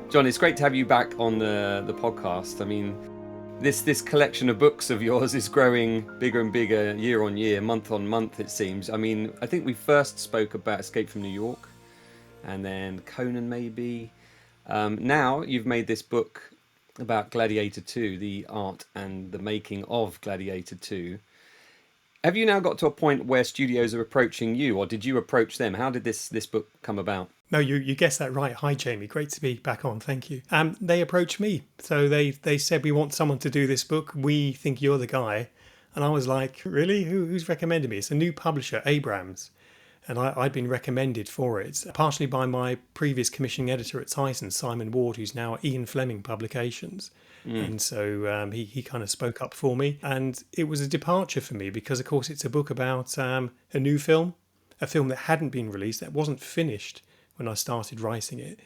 John, it's great to have you back on the podcast. I mean, this collection of books of yours is growing bigger and bigger year on year, month on month, it seems. I mean, I think we first spoke about Escape from New York, and then Conan maybe. Now you've made this book about Gladiator II, the art and the making of Gladiator II. Have you now got to a point where studios are approaching you, or did you approach them? How did this book come about? No, you guessed that right. Hi, Jamie. Great to be back on. Thank you. They approached me. So they said, we want someone to do this book. We think you're the guy. And I was like, really? Who's recommended me? It's a new publisher, Abrams. And I'd been recommended for it, partially by my previous commissioning editor at Tyson, Simon Ward, who's now at Ian Fleming Publications. And so he kind of spoke up for me. And it was a departure for me because, of course, it's a book about a new film, a film that hadn't been released, that wasn't finished when I started writing it.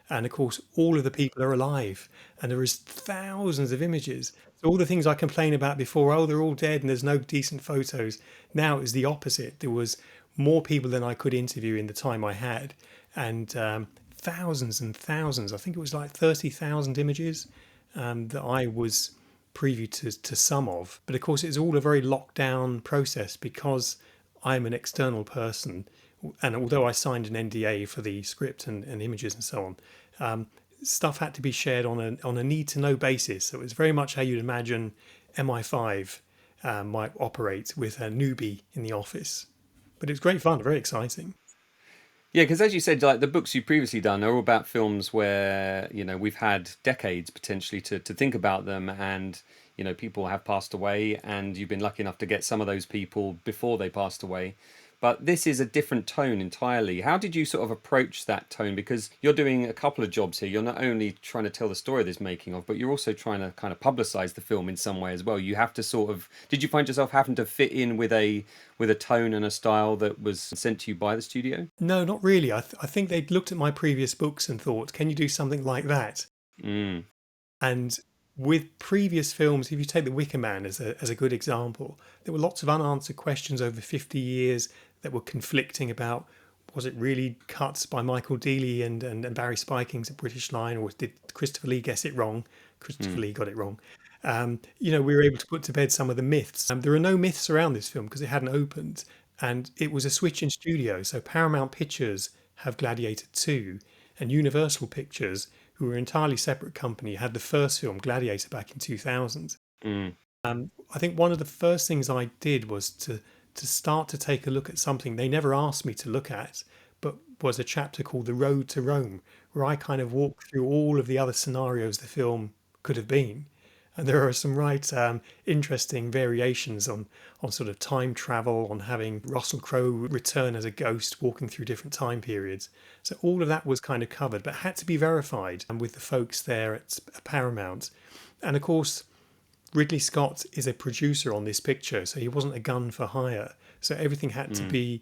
And of course, all of the people are alive and there is thousands of images. So all the things I complained about before, oh, they're all dead and there's no decent photos. Now it was the opposite. There was more people than I could interview in the time I had, and thousands and thousands. I think it was like 30,000 images that I was privy to some of. But of course, it's all a very locked down process because I'm an external person. And although I signed an NDA for the script and images and so on, stuff had to be shared on a need-to-know basis. So it was very much how you'd imagine MI5 might operate with a newbie in the office. But it was great fun, very exciting. Yeah, because as you said, like the books you've previously done are all about films where, you know, we've had decades potentially to think about them, and, you know, people have passed away and you've been lucky enough to get some of those people before they passed away. But this is a different tone entirely. How did you sort of approach that tone? Because you're doing a couple of jobs here. You're not only trying to tell the story of this making of, but you're also trying to kind of publicize the film in some way as well. You have to sort of, did you find yourself having to fit in with a tone and a style that was sent to you by the studio? No, not really. I think they'd looked at my previous books and thought, can you do something like that? And with previous films, if you take The Wicker Man as a good example, there were lots of unanswered questions over 50 years that were conflicting about, was it really cuts by Michael Dealey and Barry Spikings at British Line, or did Christopher Lee guess it wrong? Christopher Lee got it wrong. You know, we were able to put to bed some of the myths. There are no myths around this film because it hadn't opened, and it was a switch in studio. So Paramount Pictures have Gladiator II, and Universal Pictures, who were an entirely separate company, had the first film, Gladiator, back in 2000. I think one of the first things I did was to start to take a look at something they never asked me to look at, but was a chapter called The Road to Rome, where I kind of walked through all of the other scenarios the film could have been. And there are some right interesting variations on sort of time travel, on having Russell Crowe return as a ghost walking through different time periods. So all of that was kind of covered, but had to be verified with the folks there at Paramount. And of course, Ridley Scott is a producer on this picture, so he wasn't a gun for hire. So everything had to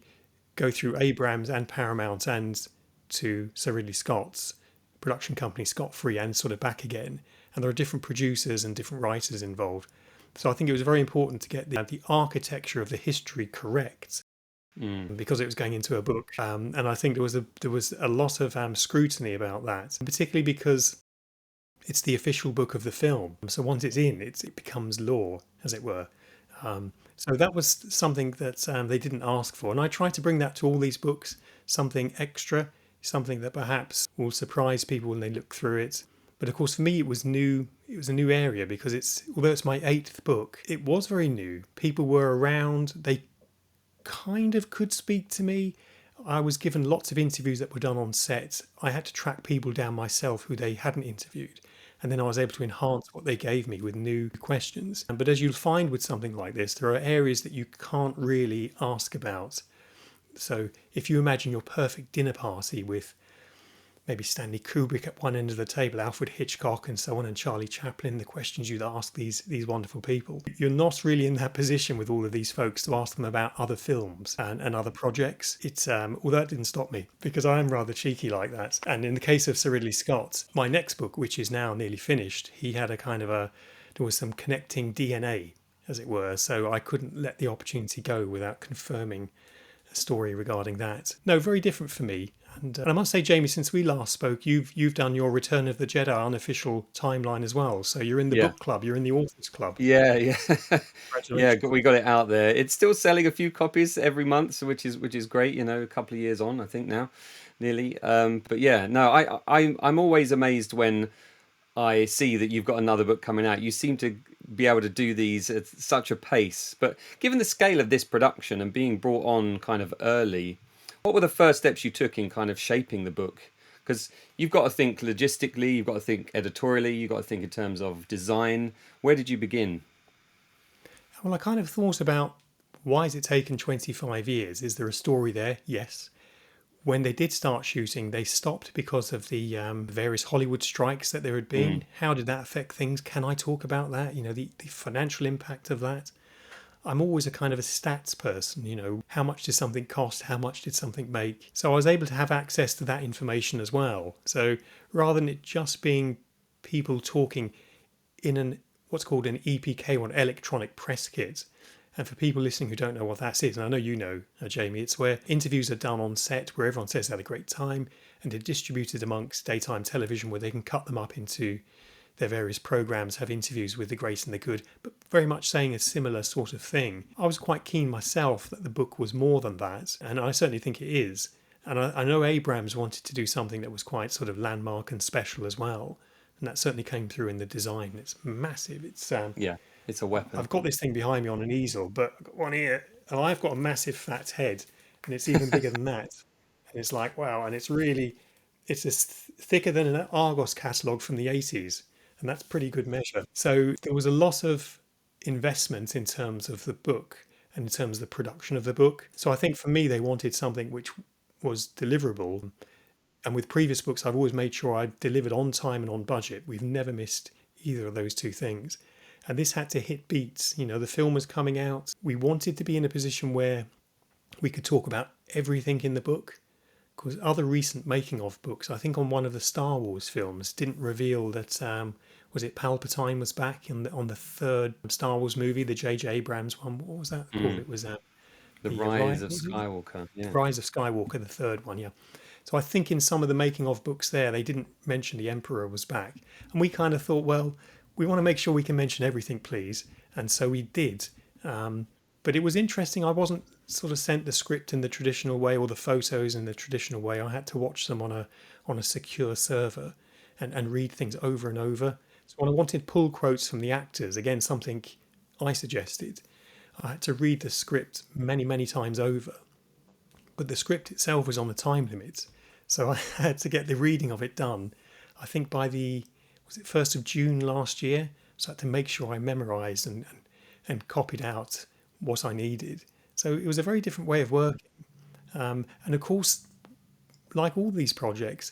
go through Abrams and Paramount and to Sir Ridley Scott's production company, Scott Free, and sort of back again. And there are different producers and different writers involved. So I think it was very important to get the architecture of the history correct because it was going into a book. And I think there was a lot of scrutiny about that, particularly because it's the official book of the film. So once it's in, it becomes law, as it were. So that was something that they didn't ask for. And I try to bring that to all these books, something extra, something that perhaps will surprise people when they look through it. But of course, for me, it was new. It was a new area because although it's my 8th book, it was very new. People were around. They kind of could speak to me. I was given lots of interviews that were done on set. I had to track people down myself who they hadn't interviewed. And then I was able to enhance what they gave me with new questions. But as you'll find with something like this, there are areas that you can't really ask about. So if you imagine your perfect dinner party with maybe Stanley Kubrick at one end of the table, Alfred Hitchcock and so on, and Charlie Chaplin, the questions you'd ask these wonderful people. You're not really in that position with all of these folks to ask them about other films and other projects. It's although that didn't stop me because I am rather cheeky like that. And in the case of Sir Ridley Scott, my next book, which is now nearly finished, he had there was some connecting DNA, as it were, so I couldn't let the opportunity go without confirming a story regarding that. No, very different for me. And I must say, Jamie, since we last spoke, you've done your Return of the Jedi unofficial timeline as well. So you're in the Yeah. book club, you're in the authors club. Yeah, yeah, yeah. Congratulations. We got it out there. It's still selling a few copies every month, so which is great. A couple of years on, I think now, nearly. But yeah, no, I'm always amazed when I see that you've got another book coming out. You seem to be able to do these at such a pace. But given the scale of this production and being brought on kind of early, what were the first steps you took in kind of shaping the book? Because you've got to think logistically, you've got to think editorially, you've got to think in terms of design. Where did you begin? Well, I kind of thought about why has it taken 25 years? Is there a story there? Yes. When they did start shooting, they stopped because of the various Hollywood strikes that there had Mm, been. How did that affect things? Can I talk about that? The financial impact of that. I'm always a kind of a stats person, how much did something cost? How much did something make? So I was able to have access to that information as well. So rather than it just being people talking in an what's called an EPK or an electronic press kit. And for people listening who don't know what that is, and I know you know, Jamie, it's where interviews are done on set where everyone says they had a great time and they're distributed amongst daytime television where they can cut them up into their various programs, have interviews with the great and the good, but very much saying a similar sort of thing. I was quite keen myself that the book was more than that, and I certainly think it is. And I know Abrams wanted to do something that was quite sort of landmark and special as well. And that certainly came through in the design. It's massive. yeah, it's a weapon. I've got this thing behind me on an easel, but I've got one here, and I've got a massive fat head, and it's even bigger than that. And it's like, wow, and it's as thicker than an Argos catalogue from the 80s, and that's pretty good measure. So there was a lot of investment in terms of the book and in terms of the production of the book. So I think for me, they wanted something which was deliverable. And with previous books, I've always made sure I delivered on time and on budget. We've never missed either of those two things. And this had to hit beats. The film was coming out. We wanted to be in a position where we could talk about everything in the book. Because other recent making of books, I think on one of the Star Wars films, didn't reveal that, was it Palpatine was back on the third Star Wars movie, the J.J. Abrams one. What was that called? Mm, It was the the Rise of Skywalker. Yeah. Rise of Skywalker, the third one, yeah. So I think in some of the making of books there, they didn't mention the Emperor was back. And we kind of thought, well, we want to make sure we can mention everything, please. And so we did. But it was interesting. I wasn't sort of sent the script in the traditional way or the photos in the traditional way. I had to watch them on a secure server and read things over and over. So when I wanted pull quotes from the actors, again, something I suggested, I had to read the script many, many times over. But the script itself was on a time limit. So I had to get the reading of it done, I think by was it 1st of June last year? So I had to make sure I memorised and copied out what I needed. So it was a very different way of working. And of course, like all these projects,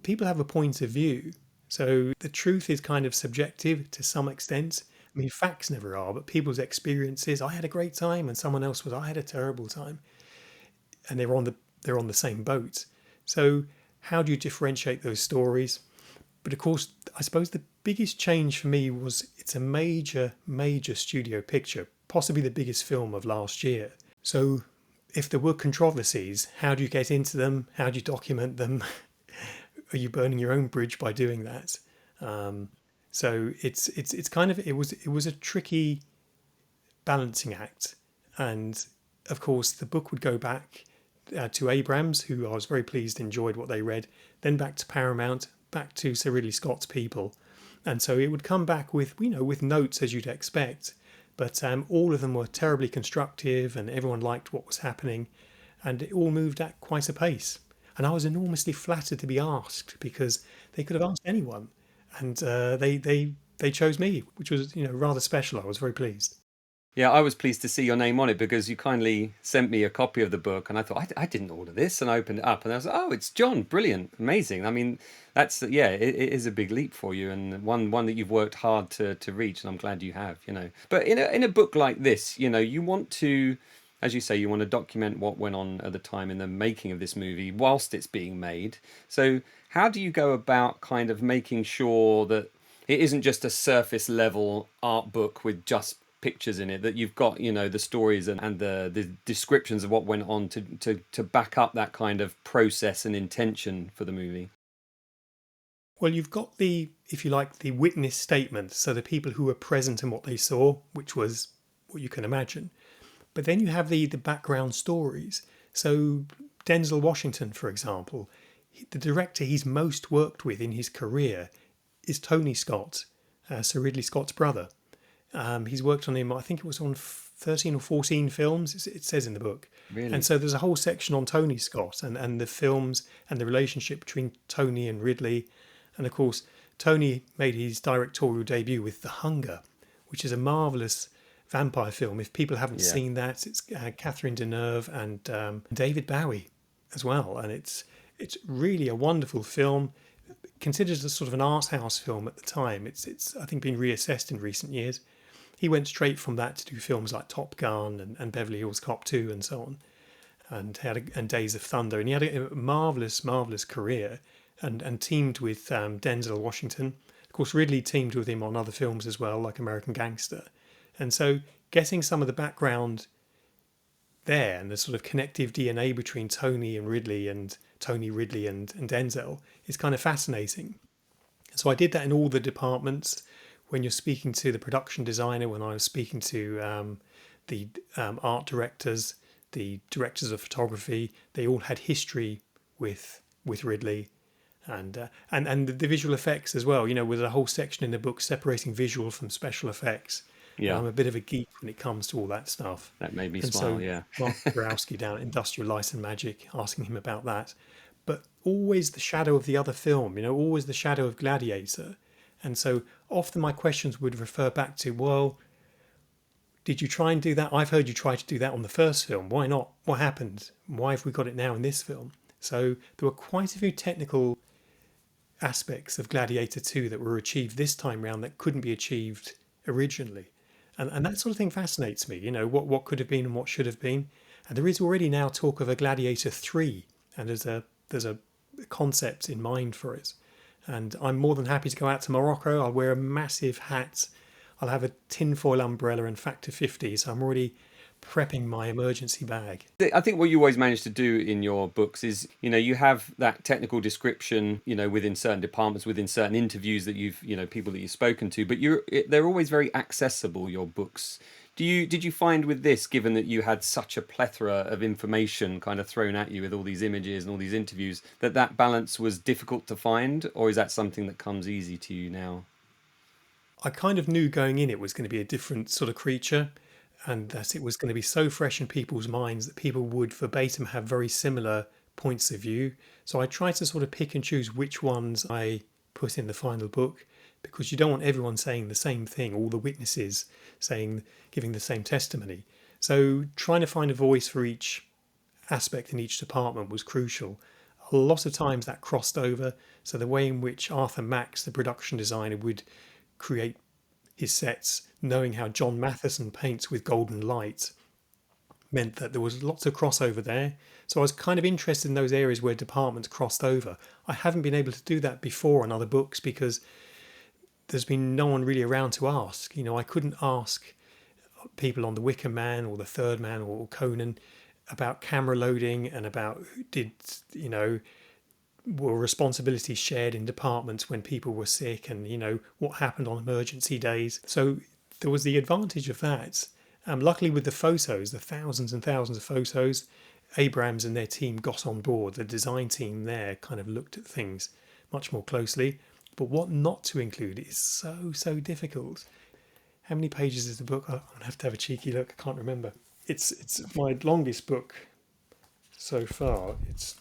people have a point of view. So the truth is kind of subjective to some extent. I mean, facts never are, but people's experiences. I had a great time, and someone else was. I had a terrible time, and they're on the same boat. So how do you differentiate those stories? But of course, I suppose the biggest change for me was it's a major, major studio picture, possibly the biggest film of last year. So if there were controversies, how do you get into them? How do you document them? Are you burning your own bridge by doing that? So it's kind of it was a tricky balancing act, and of course the book would go back to Abrams, who I was very pleased enjoyed what they read, then back to Paramount, back to Sir Ridley Scott's people, and so it would come back with with notes as you'd expect, but all of them were terribly constructive, and everyone liked what was happening, and it all moved at quite a pace. And I was enormously flattered to be asked because they could have asked anyone, and they chose me, which was rather special. I was very pleased. Yeah, I was pleased to see your name on it because you kindly sent me a copy of the book, and I thought I didn't order this, and I opened it up, and I was like, oh, it's John, brilliant, amazing. I mean, that's it is a big leap for you, and one that you've worked hard to reach, and I'm glad you have. But in a book like this, you want to, as you say, you want to document what went on at the time in the making of this movie whilst it's being made. So how do you go about kind of making sure that it isn't just a surface level art book with just pictures in it, that you've got, the stories and the descriptions of what went on to back up that kind of process and intention for the movie. Well, you've got the, if you like, the witness statement, so the people who were present and what they saw, which was what you can imagine. But then you have the background stories. So Denzel Washington, for example, the director he's most worked with in his career is Tony Scott, Sir Ridley Scott's brother. He's worked on him, I think it was on 13 or 14 films, it says in the book. Really? And so there's a whole section on Tony Scott and the films and the relationship between Tony and Ridley. And of course, Tony made his directorial debut with The Hunger, which is a marvellous vampire film. If people haven't seen that, it's Catherine Deneuve and David Bowie as well. And it's really a wonderful film, considered as a sort of an art house film at the time. It's I think been reassessed in recent years. He went straight from that to do films like Top Gun and Beverly Hills Cop 2 and so on, and Days of Thunder. And he had a marvellous career. And teamed with Denzel Washington. Of course, Ridley teamed with him on other films as well, like American Gangster. And so getting some of the background there and the sort of connective DNA between Tony, Ridley and Denzel is kind of fascinating. So I did that in all the departments. When you're speaking to the production designer, when I was speaking to the art directors, the directors of photography, they all had history with Ridley. And the visual effects as well, with a whole section in the book separating visual from special effects. Yeah. I'm a bit of a geek when it comes to all that stuff. That made me and smile, so yeah. Mark Borowski down at Industrial Light and Magic, asking him about that. But always the shadow of the other film, always the shadow of Gladiator. And so often my questions would refer back to, well, did you try and do that? I've heard you try to do that on the first film. Why not? What happened? Why have we got it now in this film? So there were quite a few technical aspects of Gladiator II that were achieved this time round that couldn't be achieved originally. And that sort of thing fascinates me, what could have been and what should have been. And there is already now talk of a Gladiator III, and there's a concept in mind for it. And I'm more than happy to go out to Morocco. I'll wear a massive hat. I'll have a tinfoil umbrella and factor 50. So I'm already prepping my emergency bag. I think what you always manage to do in your books is, you have that technical description, within certain departments, within certain interviews that you've, people that you've spoken to, but they're always very accessible, your books. Did you find with this, given that you had such a plethora of information kind of thrown at you with all these images and all these interviews, that balance was difficult to find, or is that something that comes easy to you now? I kind of knew going in it was going to be a different sort of creature, and that it was going to be so fresh in people's minds that people would verbatim have very similar points of view. So I tried to sort of pick and choose which ones I put in the final book, because you don't want everyone saying the same thing, all the witnesses giving the same testimony. So trying to find a voice for each aspect in each department was crucial. A lot of times that crossed over. So the way in which Arthur Max, the production designer, would create his sets, knowing how John Matheson paints with golden light, meant that there was lots of crossover there. So I was kind of interested in those areas where departments crossed over. I haven't been able to do that before on other books because there's been no one really around to ask. I couldn't ask people on The Wicker Man or The Third Man or Conan about camera loading and about were responsibilities shared in departments when people were sick and, what happened on emergency days. So there was the advantage of that. Luckily with the photos, the thousands and thousands of photos, Abrams and their team got on board. The design team there kind of looked at things much more closely. But what not to include is so difficult. How many pages is the book? I'm going to have a cheeky look. I can't remember. It's my longest book so far. It's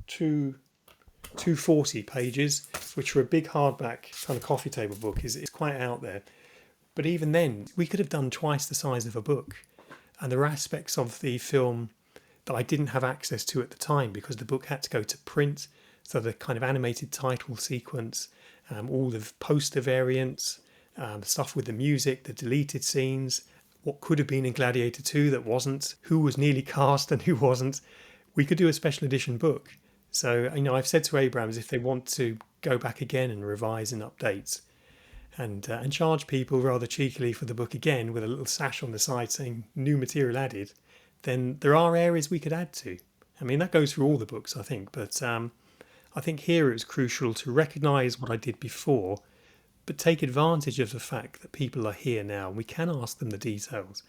240 pages, which for a big hardback kind of coffee table book it's quite out there. But even then, we could have done twice the size of a book. And there are aspects of the film that I didn't have access to at the time because the book had to go to print. So the kind of animated title sequence, all the poster variants, the stuff with the music, the deleted scenes, what could have been in Gladiator II that wasn't, who was nearly cast and who wasn't. We could do a special edition book. So, I've said to Abrams if they want to go back again and revise and update, and charge people rather cheekily for the book again with a little sash on the side saying new material added, then there are areas we could add to. I mean, that goes for all the books, I think, but I think here it was crucial to recognise what I did before, but take advantage of the fact that people are here now and we can ask them the details.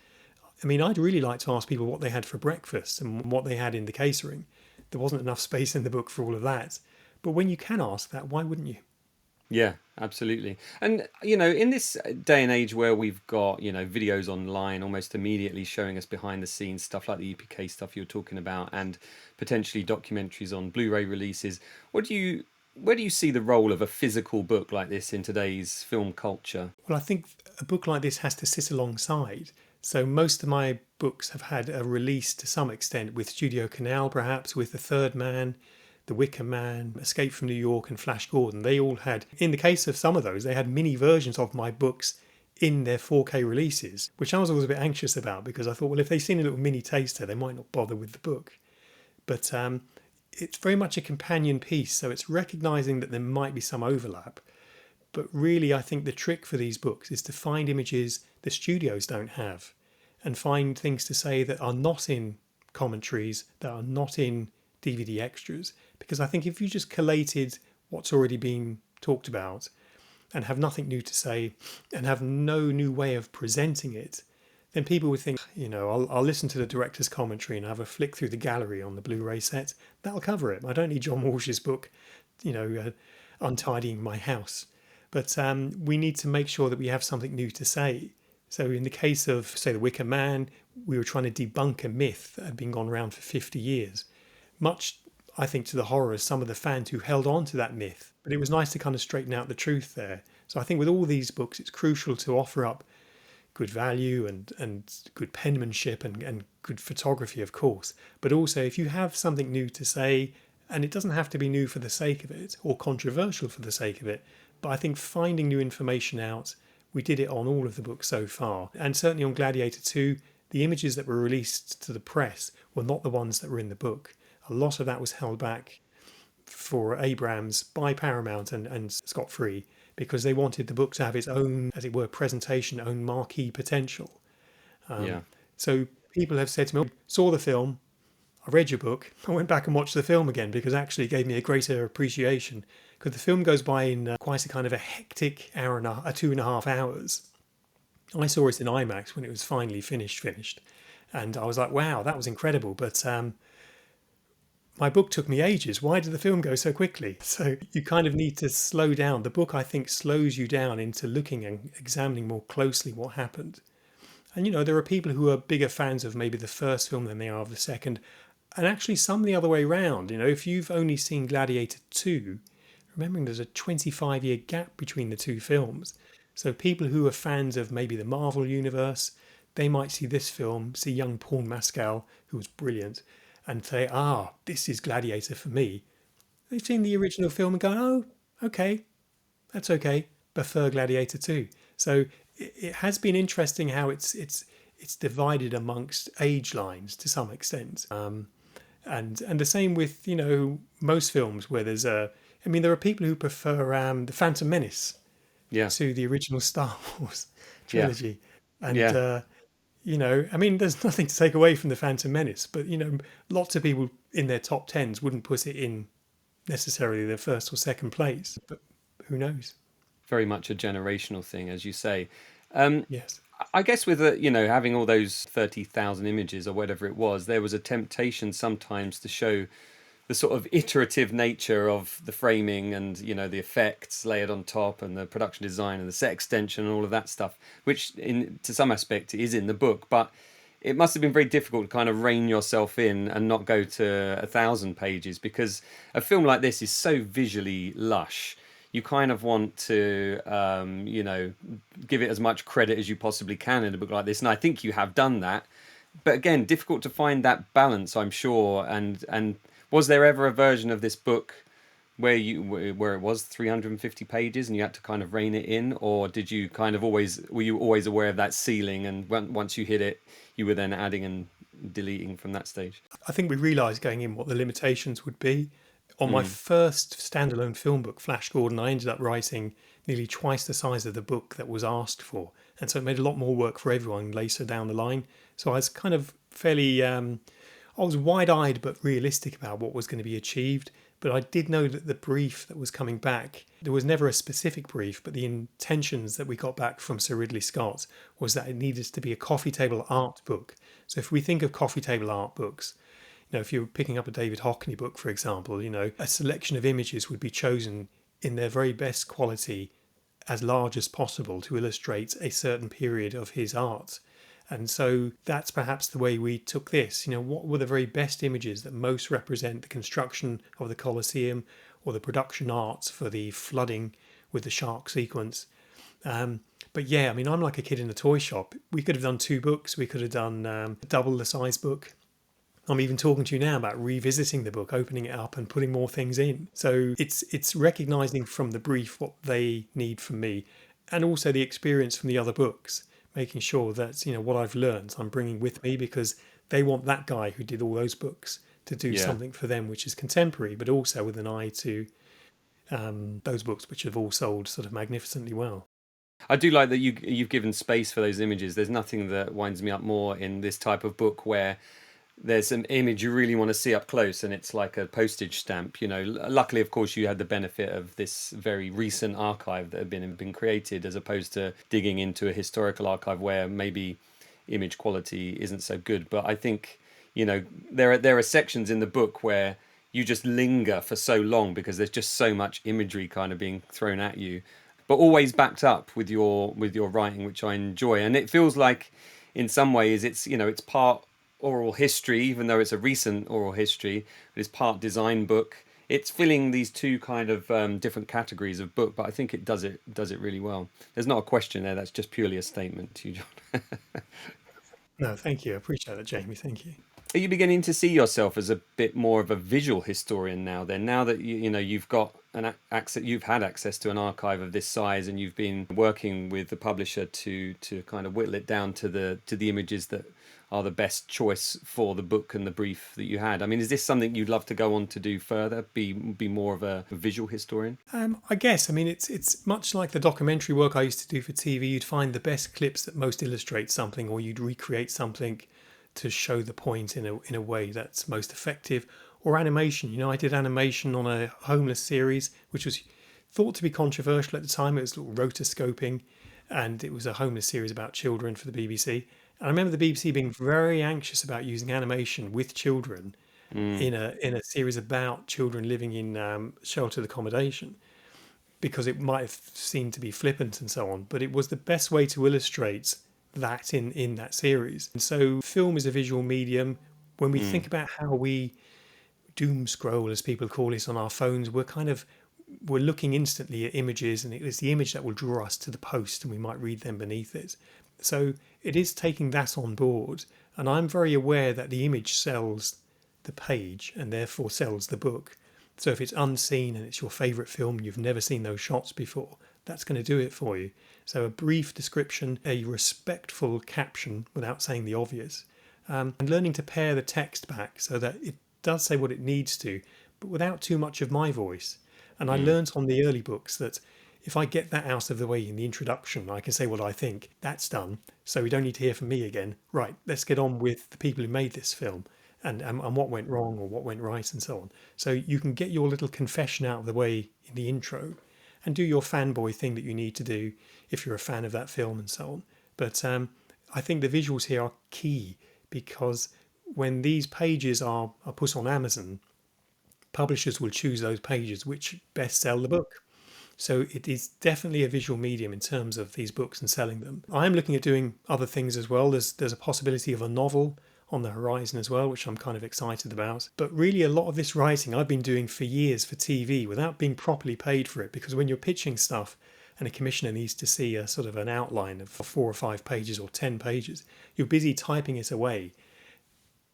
I mean, I'd really like to ask people what they had for breakfast and what they had in the catering. There wasn't enough space in the book for all of that. But when you can ask that, why wouldn't you? Yeah, absolutely. And, you know, in this day and age where we've got, you know, videos online almost immediately showing us behind the scenes stuff like the EPK stuff you're talking about, and potentially documentaries on Blu-ray releases, where do you see the role of a physical book like this in today's film culture? Well, I think a book like this has to sit alongside. So most of my books have had a release to some extent with Studio Canal, perhaps with The Third Man, The Wicker Man, Escape from New York, and Flash Gordon. They all had, in the case of some of those, they had mini versions of my books in their 4K releases, which I was always a bit anxious about because I thought, well, if they've seen a little mini taster, they might not bother with the book. But it's very much a companion piece, so it's recognizing that there might be some overlap. But really, I think the trick for these books is to find images the studios don't have and find things to say that are not in commentaries, that are not in DVD extras. Because I think if you just collated what's already been talked about and have nothing new to say and have no new way of presenting it, then people would think, you know, I'll listen to the director's commentary and have a flick through the gallery on the Blu-ray set. That'll cover it. I don't need John Walsh's book, you know, untidying my house. But we need to make sure that we have something new to say. So in the case of, say, The Wicker Man, we were trying to debunk a myth that had been gone around for 50 years. Much, I think, to the horror of some of the fans who held on to that myth. But it was nice to kind of straighten out the truth there. So I think with all these books, it's crucial to offer up good value and good penmanship and good photography, of course. But also, if you have something new to say, and it doesn't have to be new for the sake of it or controversial for the sake of it, but I think finding new information out, we did it on all of the books so far. And certainly on Gladiator II, the images that were released to the press were not the ones that were in the book. A lot of that was held back for Abrams by Paramount and Scott Free because they wanted the book to have its own, as it were, presentation, own marquee potential. Yeah. So people have said to me, saw the film, I read your book, I went back and watched the film again because actually it gave me a greater appreciation. Because the film goes by in quite a kind of a hectic hour and 2.5 hours. I saw it in IMAX when it was finally finished. And I was like, wow, that was incredible. But my book took me ages. Why did the film go so quickly? So you kind of need to slow down. The book, I think, slows you down into looking and examining more closely what happened. And, you know, there are people who are bigger fans of maybe the first film than they are of the second. And actually some the other way around. You know, if you've only seen Gladiator II, remembering there's a 25-year gap between the two films. So people who are fans of maybe the Marvel universe, they might see this film, see young Paul Mescal, who was brilliant, and say, this is Gladiator for me. They've seen the original film and go, oh, okay, that's okay, prefer Gladiator 2. So it has been interesting how it's divided amongst age lines to some extent. And the same with, you know, most films where there's there are people who prefer The Phantom Menace to the original Star Wars trilogy. Yeah. And, you know, I mean, there's nothing to take away from The Phantom Menace, but, you know, lots of people in their top tens wouldn't put it in necessarily their first or second place, but who knows? Very much a generational thing, as you say. Yes. I guess with having all those 30,000 images or whatever it was, there was a temptation sometimes to show the sort of iterative nature of the framing and, you know, the effects layered on top and the production design and the set extension and all of that stuff, which to some aspect is in the book. But it must have been very difficult to kind of rein yourself in and not go to 1,000 pages, because a film like this is so visually lush. You kind of want to, give it as much credit as you possibly can in a book like this. And I think you have done that. But again, difficult to find that balance, I'm sure. And was there ever a version of this book where it was 350 pages and you had to kind of rein it in? Or were you always aware of that ceiling, and once you hit it, you were then adding and deleting from that stage? I think we realised going in what the limitations would be. On my first standalone film book, Flash Gordon, I ended up writing nearly twice the size of the book that was asked for. And so it made a lot more work for everyone later down the line. So I was kind of fairly, I was wide-eyed but realistic about what was going to be achieved. But I did know that the brief that was coming back, there was never a specific brief, but the intentions that we got back from Sir Ridley Scott was that it needed to be a coffee table art book. So if we think of coffee table art books, if you're picking up a David Hockney book, for example, a selection of images would be chosen in their very best quality, as large as possible, to illustrate a certain period of his art. And so that's perhaps the way we took this. What were the very best images that most represent the construction of the Colosseum or the production arts for the flooding with the shark sequence? But yeah, I'm like a kid in a toy shop. We could have done 2 books. We could have done double the size book. I'm even talking to you now about revisiting the book, opening it up and putting more things in. So it's recognizing from the brief what they need from me, and also the experience from the other books, making sure that what I've learned I'm bringing with me, because they want that guy who did all those books to do something for them which is contemporary, but also with an eye to those books which have all sold sort of magnificently well. I do like that you've given space for those images. There's nothing that winds me up more in this type of book where there's an image you really want to see up close and it's like a postage stamp. Luckily, of course, you had the benefit of this very recent archive that had been created, as opposed to digging into a historical archive where maybe image quality isn't so good. But I think there are sections in the book where you just linger for so long because there's just so much imagery kind of being thrown at you, but always backed up with your writing, which I enjoy. And it feels like in some ways it's part oral history, even though it's a recent oral history, but it's part design book. It's filling these 2 kind of different categories of book, but I think it does it really well. There's not a question there. That's just purely a statement to you, John. No, thank you. I appreciate that, Jamie. Thank you. Are you beginning to see yourself as a bit more of a visual historian now? Then, now that you've got you've had access to an archive of this size, and you've been working with the publisher to kind of whittle it down to the images that are the best choice for the book and the brief that you had. Is this something you'd love to go on to do further? Be more of a visual historian? I guess. It's much like the documentary work I used to do for TV. You'd find the best clips that most illustrate something, or you'd recreate something to show the point in a way that's most effective. Or animation. I did animation on a homeless series, which was thought to be controversial at the time. It was rotoscoping, and it was a homeless series about children for the BBC. And I remember the BBC being very anxious about using animation with children in a series about children living in sheltered accommodation, because it might have seemed to be flippant and so on. But it was the best way to illustrate that in that series. And so film is a visual medium. When we think about how we doom scroll, as people call it, on our phones, we're looking instantly at images, and it is the image that will draw us to the post, and we might read them beneath it. So it is taking that on board, and I'm very aware that the image sells the page and therefore sells the book. So if it's unseen and it's your favourite film, you've never seen those shots before, that's going to do it for you. So a brief description, a respectful caption without saying the obvious, and learning to pare the text back so that it does say what it needs to, but without too much of my voice. And I learned on the early books that if I get that out of the way in the introduction, I can say what I think. That's done. So we don't need to hear from me again. Right, let's get on with the people who made this film and what went wrong or what went right and so on. So you can get your little confession out of the way in the intro and do your fanboy thing that you need to do if you're a fan of that film and so on. But I think the visuals here are key, because when these pages are put on Amazon, publishers will choose those pages which best sell the book. So it is definitely a visual medium in terms of these books and selling them. I'm looking at doing other things as well. There's a possibility of a novel on the horizon as well, which I'm kind of excited about. But really a lot of this writing I've been doing for years for TV without being properly paid for it, because when you're pitching stuff and a commissioner needs to see a sort of an outline of 4 or 5 pages or 10 pages, you're busy typing it away,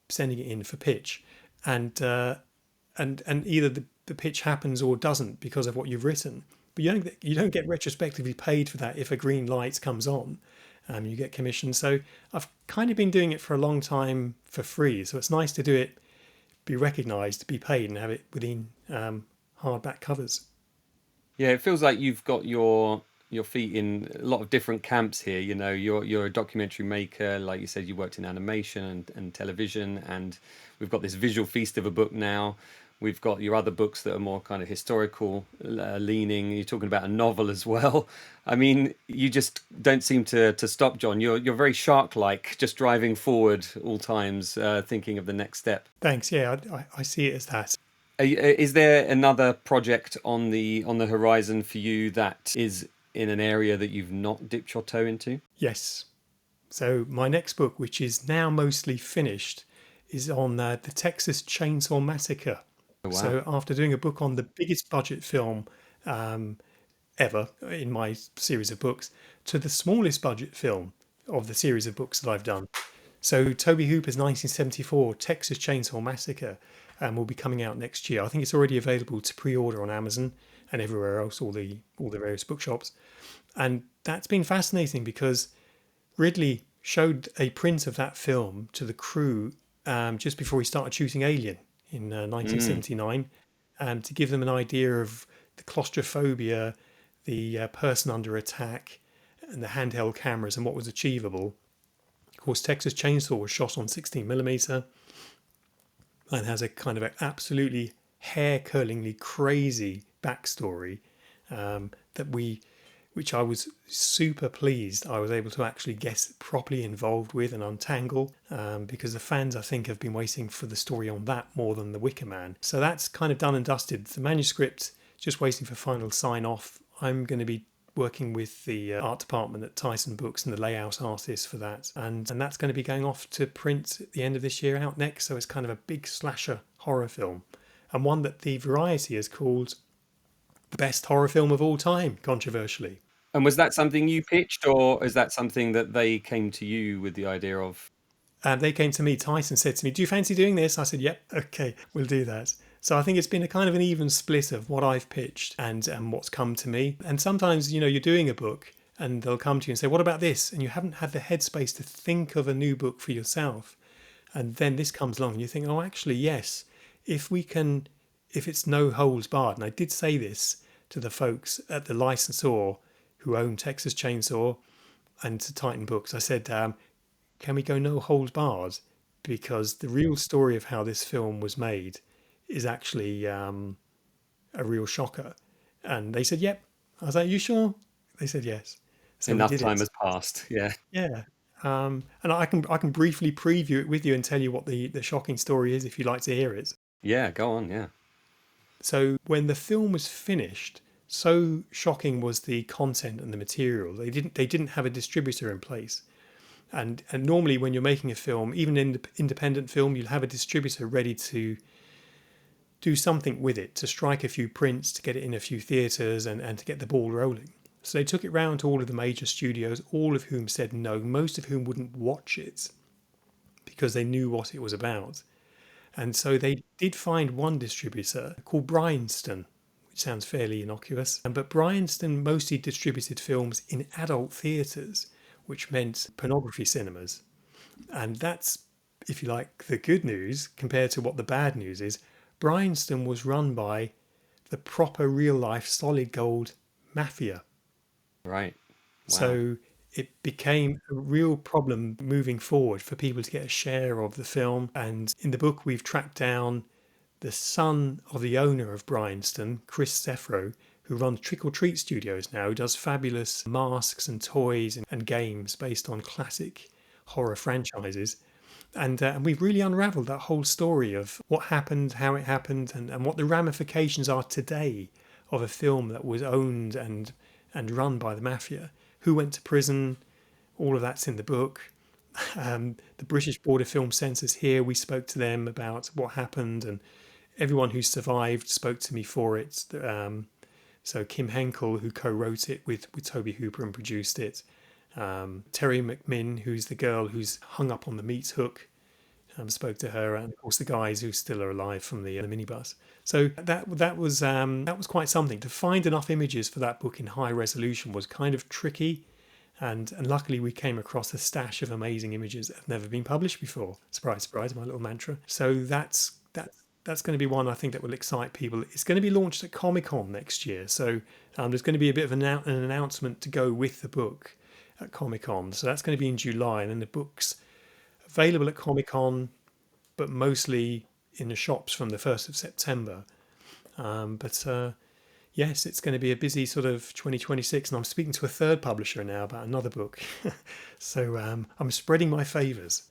sending it in for pitch, and either the pitch happens or doesn't because of what you've written. But you don't get retrospectively paid for that if a green light comes on. You get commissioned. So I've kind of been doing it for a long time for free. So it's nice to do it, be recognised, be paid, and have it within hardback covers. Yeah, it feels like you've got your feet in a lot of different camps here. You know, you're a documentary maker, like you said, you worked in animation and television, and we've got this visual feast of a book now. We've got your other books that are more kind of historical leaning. You're talking about a novel as well. I mean, you just don't seem to stop, John. You're very shark-like, just driving forward all times, thinking of the next step. Thanks. Yeah, I see it as that. Is there another project on the horizon for you that is in an area that you've not dipped your toe into? Yes. So my next book, which is now mostly finished, is on the Texas Chain Saw Massacre. Oh, wow. So after doing a book on the biggest budget film ever in my series of books to the smallest budget film of the series of books that I've done. So Toby Hooper's 1974 Texas Chainsaw Massacre will be coming out next year. I think it's already available to pre-order on Amazon and everywhere else, all the various bookshops. And that's been fascinating because Ridley showed a print of that film to the crew just before he started shooting Alien in 1979 to give them an idea of the claustrophobia, the person under attack, and the handheld cameras and what was achievable. Of course, Texas Chainsaw was shot on 16mm and has a kind of an absolutely hair-curlingly crazy backstory which I was super pleased I was able to actually get properly involved with and untangle because the fans, I think, have been waiting for the story on that more than The Wicker Man. So that's kind of done and dusted. The manuscript, just waiting for final sign-off. I'm going to be working with the art department at Tyson Books and the layout artist for that. And that's going to be going off to print at the end of this year, out next. So it's kind of a big slasher horror film, and one that the Variety has called the best horror film of all time, controversially. And was that something you pitched, or is that something that they came to you with the idea of? They came to me, Tyson said to me, "Do you fancy doing this?" I said, "Yep, okay, we'll do that." So I think it's been a kind of an even split of what I've pitched and what's come to me. And sometimes, you're doing a book and they'll come to you and say, "What about this?" And you haven't had the headspace to think of a new book for yourself. And then this comes along and you think, "Oh, actually, yes, if it's no holds barred." And I did say this to the folks at the licensor who own Texas Chainsaw and to Titan Books. I said, can we go no holds barred? Because the real story of how this film was made is actually a real shocker. And they said, yep. I was like, you sure? They said yes. So Enough we did time it. has passed. Yeah. Yeah. And I can briefly preview it with you and tell you what the shocking story is if you'd like to hear it. Yeah, go on. Yeah. So when the film was finished, so shocking was the content and the material. They didn't have a distributor in place. And normally when you're making a film, even an independent film, you'll have a distributor ready to do something with it, to strike a few prints, to get it in a few theatres and to get the ball rolling. So they took it round to all of the major studios, all of whom said no, most of whom wouldn't watch it because they knew what it was about. And so they did find one distributor called Bryanston, which sounds fairly innocuous. But Bryanston mostly distributed films in adult theatres, which meant pornography cinemas. And that's, if you like, the good news compared to what the bad news is. Bryanston was run by the proper real-life solid gold mafia. Right. Wow. So it became a real problem moving forward for people to get a share of the film. And in the book, we've tracked down the son of the owner of Bryanston, Chris Sefro, who runs Trick or Treat Studios now, who does fabulous masks and toys and games based on classic horror franchises. And we've really unraveled that whole story of what happened, how it happened, and what the ramifications are today of a film that was owned and run by the mafia. Who went to prison? All of that's in the book. The British Board of Film Censors here, we spoke to them about what happened, and everyone who survived spoke to me for it. So Kim Henkel, who co-wrote it with Toby Hooper and produced it. Terry McMinn, who's the girl who's hung up on the meat hook, spoke to her, and of course the guys who still are alive from the minibus. So that was quite something. To find enough images for that book in high resolution was kind of tricky, and luckily we came across a stash of amazing images that have never been published before. Surprise, surprise, my little mantra. So that's that's going to be one I think that will excite people. It's going to be launched at Comic-Con next year, so there's going to be a bit of an announcement to go with the book at Comic-Con. So that's going to be in July, and then the book's available at Comic-Con, but mostly in the shops from the 1st of September. Yes, it's going to be a busy sort of 2026, and I'm speaking to a third publisher now about another book. So I'm spreading my favours.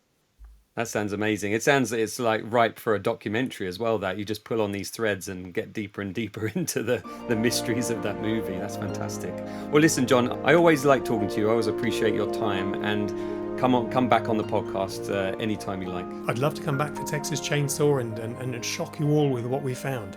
That sounds amazing. It sounds it's like ripe for a documentary as well, that you just pull on these threads and get deeper and deeper into the mysteries of that movie. That's fantastic. Well, listen, John, I always like talking to you. I always appreciate your time, and come back on the podcast anytime you like. I'd love to come back for Texas Chain Saw and shock you all with what we found.